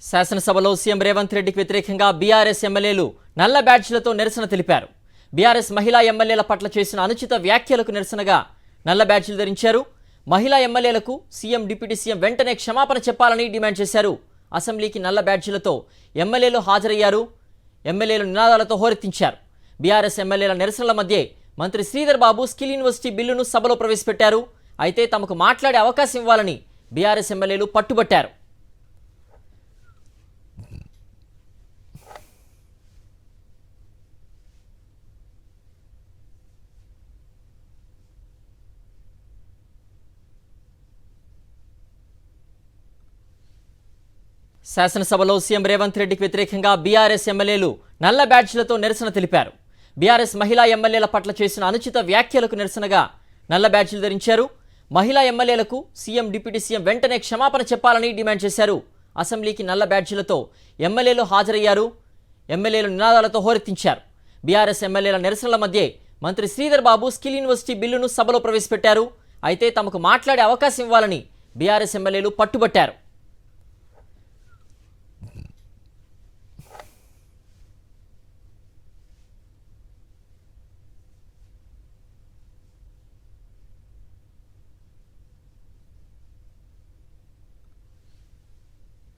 శాసనసభలో సీఎం రేవంత్ రెడ్డికి వ్యతిరేకంగా బీఆర్ఎస్ ఎమ్మెల్యేలు నల్ల బ్యాడ్జ్లతో నిరసన తెలిపారు. బీఆర్ఎస్ మహిళా ఎమ్మెల్యేల పట్ల చేసిన అనుచిత వ్యాఖ్యలకు నిరసనగా నల్ల బ్యాడ్జ్లు ధరించారు. మహిళా ఎమ్మెల్యేలకు సీఎం డిప్యూటీ సీఎం వెంటనే క్షమాపణ చెప్పాలని డిమాండ్ చేశారు. అసెంబ్లీకి నల్ల బ్యాడ్జ్లతో ఎమ్మెల్యేలు హాజరయ్యారు. ఎమ్మెల్యేలు నినాదాలతో హోరెత్తించారు. బీఆర్ఎస్ ఎమ్మెల్యేల నిరసనల మధ్య మంత్రి శ్రీధర్ బాబు స్కిల్ యూనివర్సిటీ బిల్లును సభలో ప్రవేశపెట్టారు. అయితే తమకు మాట్లాడే అవకాశం ఇవ్వాలని బీఆర్ఎస్ ఎమ్మెల్యేలు పట్టుబట్టారు. శాసనసభలో సీఎం రేవంత్ రెడ్డికి వ్యతిరేకంగా బీఆర్ఎస్ ఎమ్మెల్యేలు నల్ల బ్యాడ్జ్లతో నిరసన తెలిపారు. బీఆర్ఎస్ మహిళా ఎమ్మెల్యేల పట్ల చేసిన అనుచిత వ్యాఖ్యలకు నిరసనగా నల్ల బ్యాడ్జ్లు ధరించారు. మహిళా ఎమ్మెల్యేలకు సీఎం డిప్యూటీ సీఎం వెంటనే క్షమాపణ చెప్పాలని డిమాండ్ చేశారు. అసెంబ్లీకి నల్ల బ్యాడ్జ్లతో ఎమ్మెల్యేలు హాజరయ్యారు. ఎమ్మెల్యేలు నినాదాలతో హోరెత్తించారు. బీఆర్ఎస్ ఎమ్మెల్యేల నిరసనల మధ్య మంత్రి శ్రీధర్ బాబు స్కిల్ యూనివర్సిటీ బిల్లును సభలో ప్రవేశపెట్టారు. అయితే తమకు మాట్లాడే అవకాశం ఇవ్వాలని బీఆర్ఎస్ ఎమ్మెల్యేలు పట్టుబట్టారు.